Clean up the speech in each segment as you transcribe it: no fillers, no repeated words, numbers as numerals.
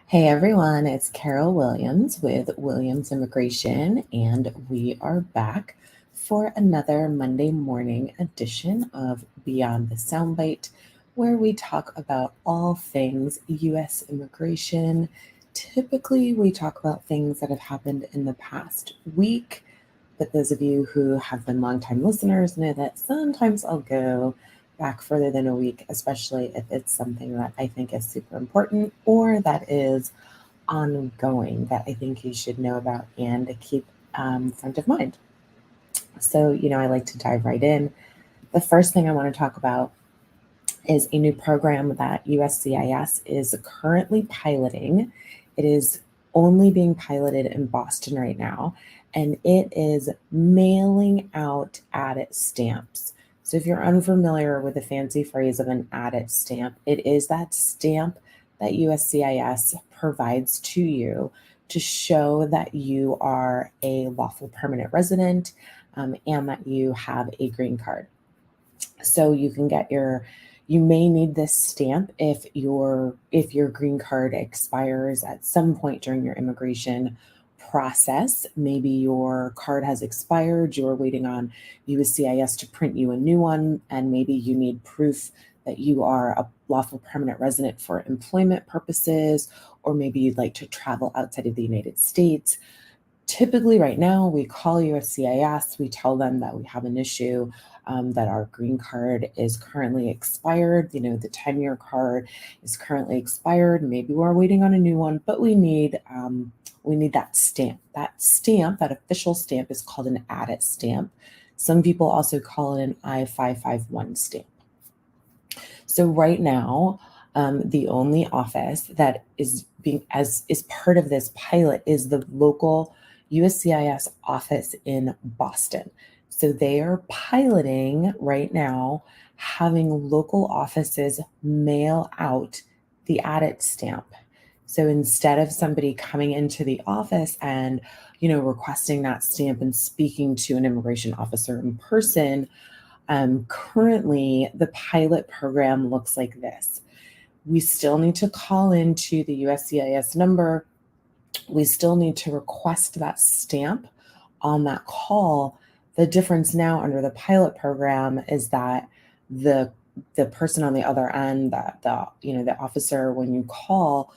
Hey everyone, it's Carol Williams with Williams Immigration, and we are back for another Monday morning edition of Beyond the Soundbite, where we talk about all things U.S. immigration. Typically, we talk about things that have happened in the past week, but those of you who have been longtime listeners know that sometimes I'll go back further than a week, especially if it's something that I think is super important or that is ongoing that I think you should know about and keep front of mind. So, I like to dive right in. The first thing I want to talk about is a new program that USCIS is currently piloting. It is only being piloted in Boston right now, and it is mailing out added stamps. So, if you're unfamiliar with the fancy phrase of an added stamp, it is that stamp that USCIS provides to you to show that you are a lawful permanent resident and that you have a green card. So you may need this stamp if your green card expires at some point during your immigration process. Maybe your card has expired, you're waiting on USCIS to print you a new one, and maybe you need proof that you are a lawful permanent resident for employment purposes, or maybe you'd like to travel outside of the United States. Typically, right now, we call USCIS, we tell them that we have an issue, that our green card is currently expired. The 10-year card is currently expired. Maybe we're waiting on a new one, but we need that stamp. That stamp, that official stamp, is called an added stamp. Some people also call it an I-551 stamp. So right now, the only office that is part of this pilot is the local USCIS office in Boston. So they are piloting right now, having local offices mail out the added stamp. So instead of somebody coming into the office and requesting that stamp and speaking to an immigration officer in person, currently the pilot program looks like this. We still need to call into the USCIS number. We still need to request that stamp on that call. The difference now under the pilot program is that the person on the other end, that the officer, when you call,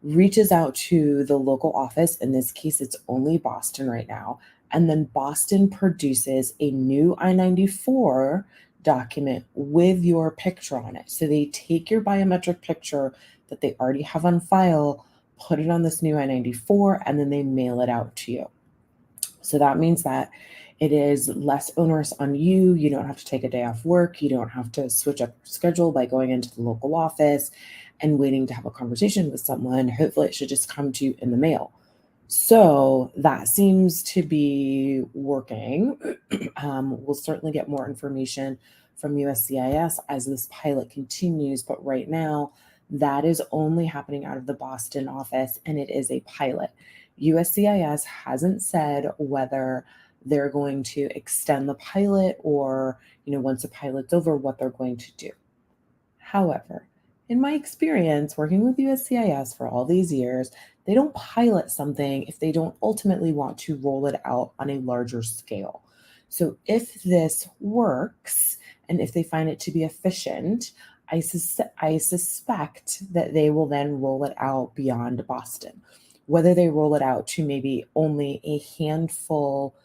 reaches out to the local office. In this case, it's only Boston right now. And then Boston produces a new I-94 document with your picture on it. So they take your biometric picture that they already have on file, put it on this new I-94, and then they mail it out to you. So that means that it is less onerous on you. You don't have to take a day off work. You don't have to switch up your schedule by going into the local office and waiting to have a conversation with someone. Hopefully it should just come to you in the mail. So that seems to be working. We'll certainly get more information from USCIS as this pilot continues, but right now that is only happening out of the Boston office, and it is a pilot. USCIS hasn't said whether they're going to extend the pilot or, once the pilot's over, what they're going to do. However, in my experience working with USCIS for all these years, they don't pilot something if they don't ultimately want to roll it out on a larger scale. So if this works and if they find it to be efficient, I suspect that they will then roll it out beyond Boston. Whether they roll it out to maybe only a handful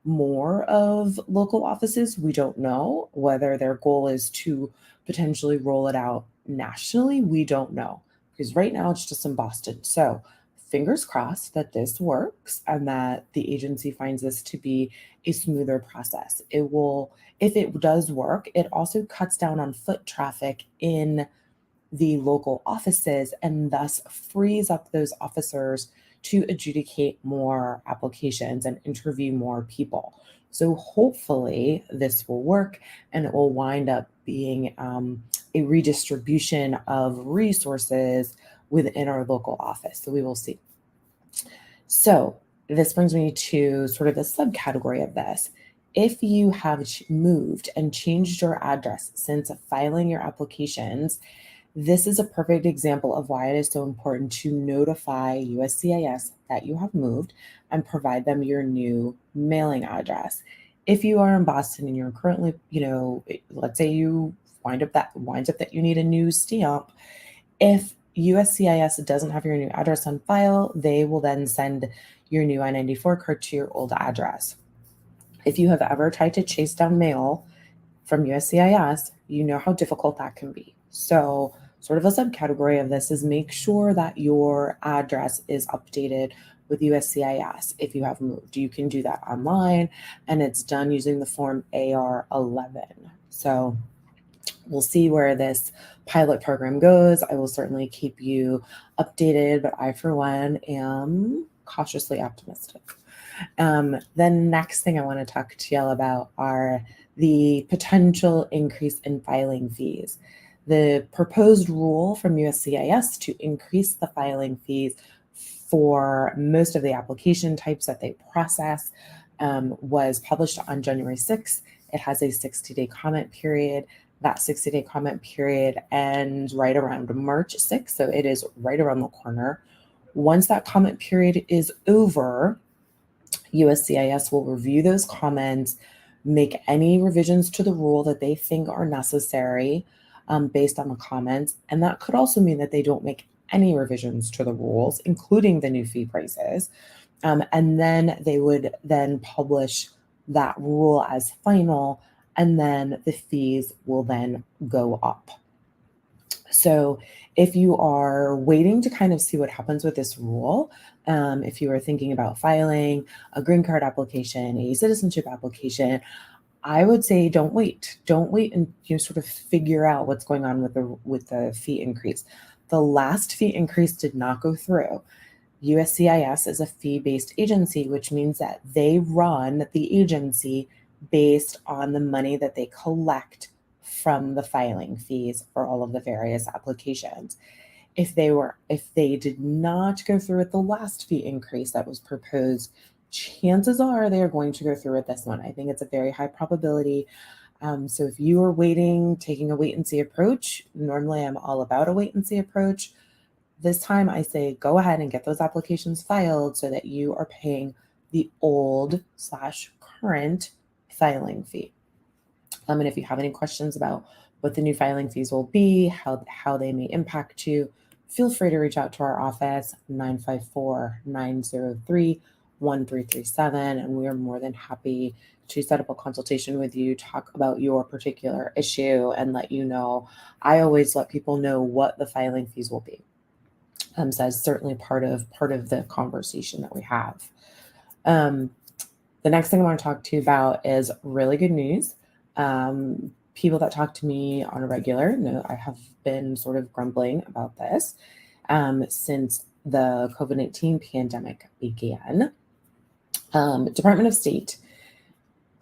more of local offices, we don't know. Whether their goal is to potentially roll it out nationally, we don't know. Because right now it's just in Boston. So fingers crossed that this works and that the agency finds this to be a smoother process. If it does work, it also cuts down on foot traffic in the local offices and thus frees up those officers to adjudicate more applications and interview more people. So hopefully this will work and it will wind up being a redistribution of resources within our local office. So we will see. So this brings me to sort of the subcategory of this. If you have moved and changed your address since filing your applications, This is a perfect example of why it is so important to notify USCIS that you have moved and provide them your new mailing address. If you are in Boston and you're currently, let's say you winds up that you need a new stamp, if USCIS doesn't have your new address on file, they will then send your new I-94 card to your old address. If you have ever tried to chase down mail from USCIS, you know how difficult that can be. So sort of a subcategory of this is make sure that your address is updated with USCIS if you have moved. You can do that online, and it's done using the form AR11. So we'll see where this pilot program goes. I will certainly keep you updated, but I, for one, am cautiously optimistic. The next thing I want to talk to y'all about are the potential increase in filing fees. The proposed rule from USCIS to increase the filing fees for most of the application types that they process was published on January 6th. It has a 60-day comment period. That 60-day comment period ends right around March 6th, so it is right around the corner. Once that comment period is over, USCIS will review those comments, make any revisions to the rule that they think are necessary based on the comments. And that could also mean that they don't make any revisions to the rules, including the new fee prices. And then they would then publish that rule as final, and then the fees will then go up. So if you are waiting to kind of see what happens with this rule, if you are thinking about filing a green card application, a citizenship application, I would say don't wait. Don't wait and sort of figure out what's going on with the fee increase. The last fee increase did not go through. USCIS is a fee-based agency, which means that they run the agency based on the money that they collect from the filing fees for all of the various applications. If they did not go through with the last fee increase that was proposed, chances are they are going to go through with this one. I think it's a very high probability. So if you are waiting, taking a wait and see approach, normally I'm all about a wait and see approach. This time I say go ahead and get those applications filed so that you are paying the old/current filing fee. And if you have any questions about what the new filing fees will be, how they may impact you, feel free to reach out to our office, 954-903-1337, and we are more than happy to set up a consultation with you, talk about your particular issue, and let you know. I always let people know what the filing fees will be. So that's certainly part of the conversation that we have. The next thing I want to talk to you about is really good news. People that talk to me on a regular know I have been sort of grumbling about this since the COVID-19 pandemic began. Department of State,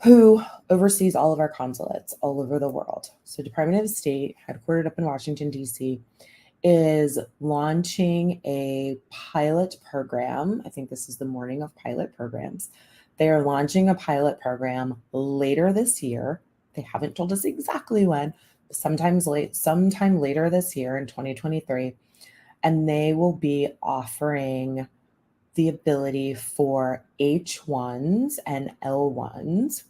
who oversees all of our consulates all over the world. So Department of State, headquartered up in Washington, D.C., is launching a pilot program. I think this is the morning of pilot programs. They are launching a pilot program later this year. They haven't told us exactly when, sometime later this year in 2023. And they will be offering the ability for H1s and L1s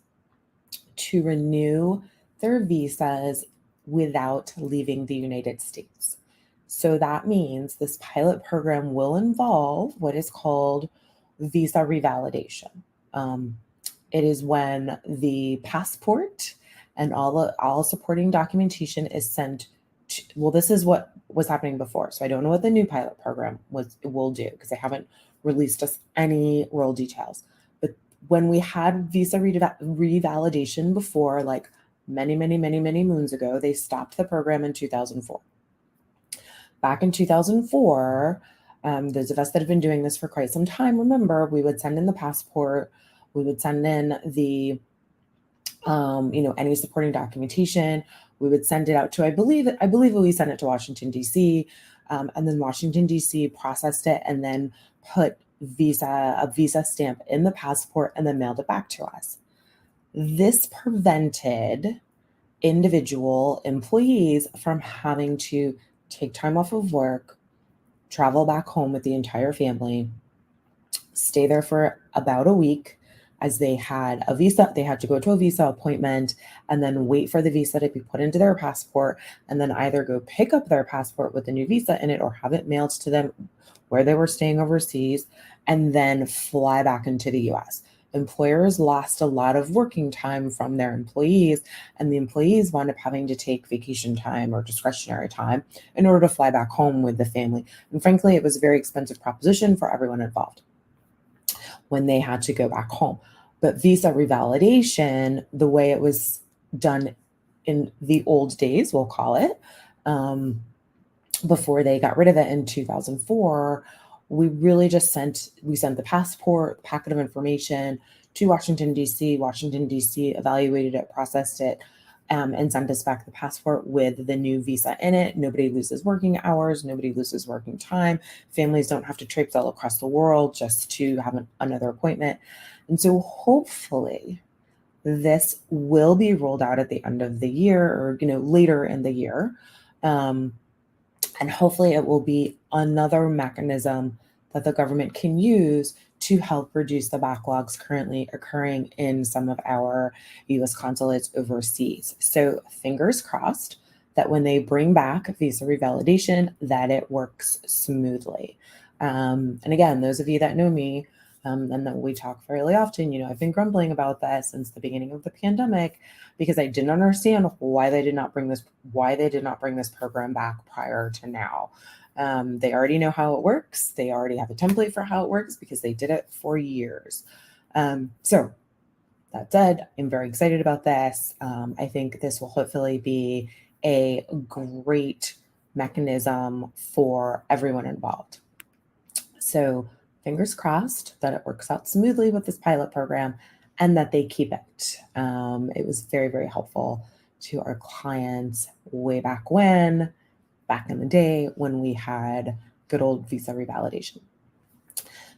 to renew their visas without leaving the United States. So that means this pilot program will involve what is called visa revalidation. It is when the passport and all supporting documentation is sent to, well, this is what was happening before. So I don't know what the new pilot program will do because they haven't released us any role details. But when we had visa revalidation before, like many moons ago, they stopped the program in 2004. Back in 2004, those of us that have been doing this for quite some time, remember, we would send in the passport, we would send in the, any supporting documentation. We would send it out to, I believe we sent it to Washington, D.C., and then Washington, D.C. processed it and then put a visa stamp in the passport and then mailed it back to us. This prevented individual employees from having to take time off of work, travel back home with the entire family, stay there for about a week. As they had a visa, they had to go to a visa appointment and then wait for the visa to be put into their passport, and then either go pick up their passport with the new visa in it or have it mailed to them where they were staying overseas, and then fly back into the US. Employers lost a lot of working time from their employees, and the employees wound up having to take vacation time or discretionary time in order to fly back home with the family. And frankly, it was a very expensive proposition for everyone involved when they had to go back home. But visa revalidation, the way it was done in the old days, we'll call it, before they got rid of it in 2004, we really just sent the passport, packet of information to Washington, D.C. Washington, D.C. evaluated it, processed it, and sent us back the passport with the new visa in it. Nobody loses working hours. Nobody loses working time. Families don't have to traipse all across the world just to have another appointment. And so hopefully this will be rolled out at the end of the year, or later in the year. And hopefully it will be another mechanism that the government can use to help reduce the backlogs currently occurring in some of our US consulates overseas. So fingers crossed that when they bring back visa revalidation, that it works smoothly. And again, those of you that know me, and that we talk fairly often, I've been grumbling about that since the beginning of the pandemic, because I didn't understand why they did not bring this program back prior to now. They already know how it works. They already have a template for how it works because they did it for years. So that said, I'm very excited about this. I think this will hopefully be a great mechanism for everyone involved. So fingers crossed that it works out smoothly with this pilot program and that they keep it. It was very, very helpful to our clients way back in the day when we had good old visa revalidation.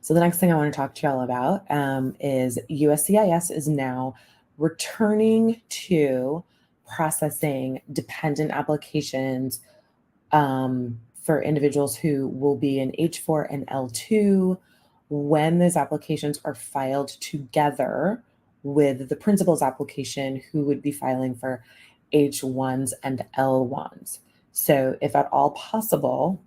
So the next thing I want to talk to y'all about is USCIS is now returning to processing dependent applications for individuals who will be in H4 and L2 when those applications are filed together with the principal's application, who would be filing for H1s and L1s. So if at all possible,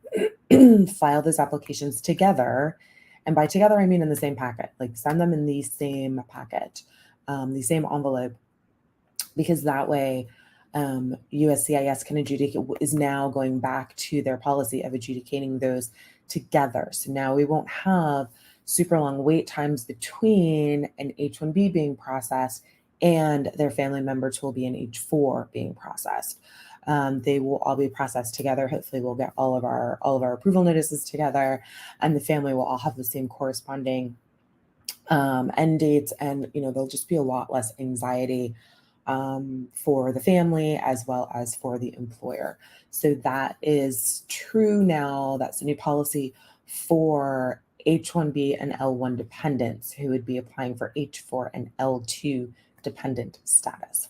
file those applications together. And by together, I mean in the same packet, like send them in the same packet, the same envelope, because that way USCIS can adjudicate, is now going back to their policy of adjudicating those together. So now we won't have super long wait times between an H-1B being processed and their family members who will be in H-4 being processed. They will all be processed together. Hopefully we'll get all of our approval notices together, and the family will all have the same corresponding end dates, and there'll just be a lot less anxiety for the family as well as for the employer. So that is true now. That's the new policy for H-1B and L1 dependents who would be applying for H-4 and L2 dependent status.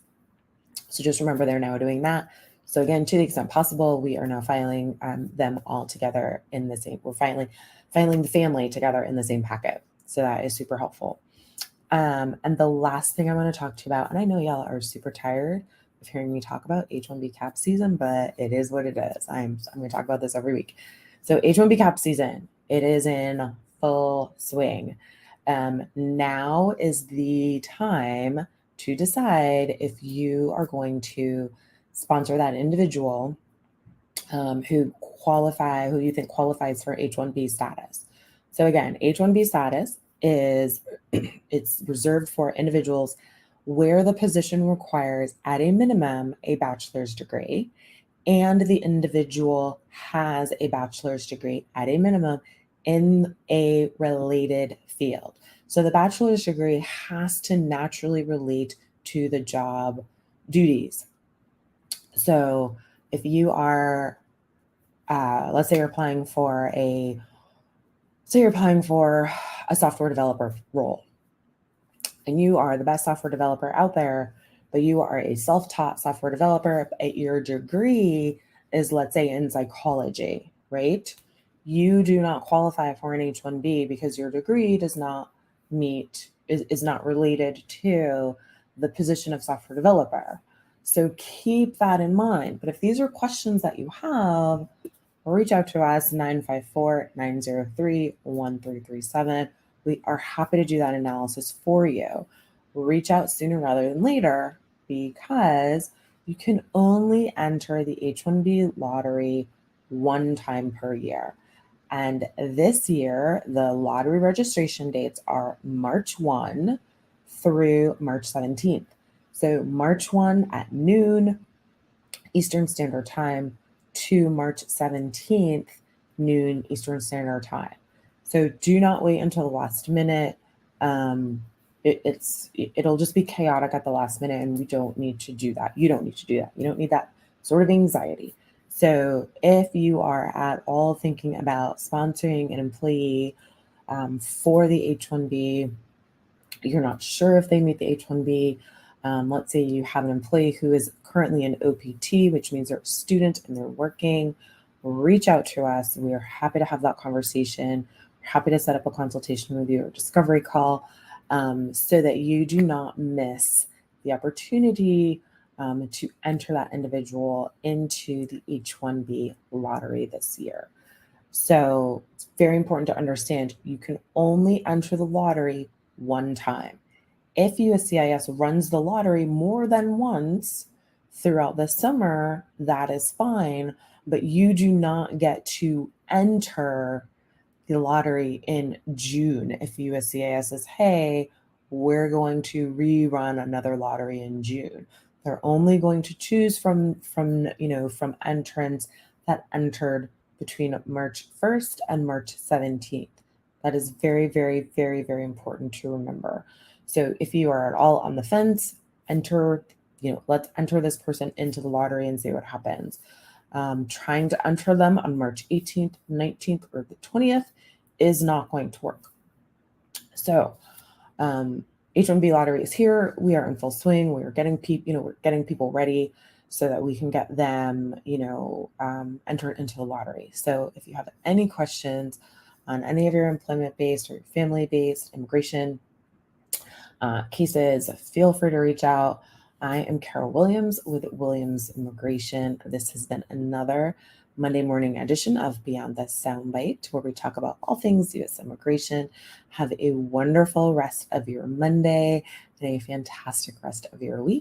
So just remember, they're now doing that. So again, to the extent possible, we are now filing them all together in the same, we're filing the family together in the same packet. So that is super helpful. And the last thing I want to talk to you about, and I know y'all are super tired of hearing me talk about H-1B cap season, but it is what it is. I'm going to talk about this every week. So H-1B cap season, it is in full swing. Now is the time to decide if you are going to sponsor that individual who you think qualifies for H-1B status. So again, H-1B status is it's reserved for individuals where the position requires at a minimum a bachelor's degree, and the individual has a bachelor's degree at a minimum in a related field. So the bachelor's degree has to naturally relate to the job duties. So if you are, let's say you're applying for a software developer role, and you are the best software developer out there, but you are a self-taught software developer, your degree is, let's say, in psychology, right? You do not qualify for an H-1B because your degree does not is not related to the position of software developer. So keep that in mind. But if these are questions that you have, reach out to us, 954-903-1337. We are happy to do that analysis for you. Reach out sooner rather than later because you can only enter the H-1B lottery one time per year. And this year, the lottery registration dates are March 1 through March 17th. So March 1 at noon Eastern Standard Time to March 17th, noon Eastern Standard Time. So do not wait until the last minute. It'll just be chaotic at the last minute, and we don't need to do that. You don't need to do that. You don't need that sort of anxiety. So if you are at all thinking about sponsoring an employee for the H-1B, you're not sure if they meet the H-1B. Let's say you have an employee who is currently an OPT, which means they're a student and they're working. Reach out to us. We are happy to have that conversation. We're happy to set up a consultation with you or discovery call so that you do not miss the opportunity to enter that individual into the H-1B lottery this year. So it's very important to understand you can only enter the lottery one time. If USCIS runs the lottery more than once throughout the summer, that is fine, but you do not get to enter the lottery in June if USCIS says, hey, we're going to rerun another lottery in June. They're only going to choose from entrants that entered between March 1st and March 17th. That is very, very, very, very important to remember. So if you are at all on the fence, let's enter this person into the lottery and see what happens. Trying to enter them on March 18th, 19th, or the 20th is not going to work. So H-1B lottery is here. We are in full swing. We're getting people ready so that we can get them, entered into the lottery. So if you have any questions on any of your employment-based or family-based immigration cases, feel free to reach out. I am Carol Williams with Williams Immigration. This has been another Monday morning edition of Beyond the Soundbite, where we talk about all things U.S. immigration. Have a wonderful rest of your Monday and a fantastic rest of your week.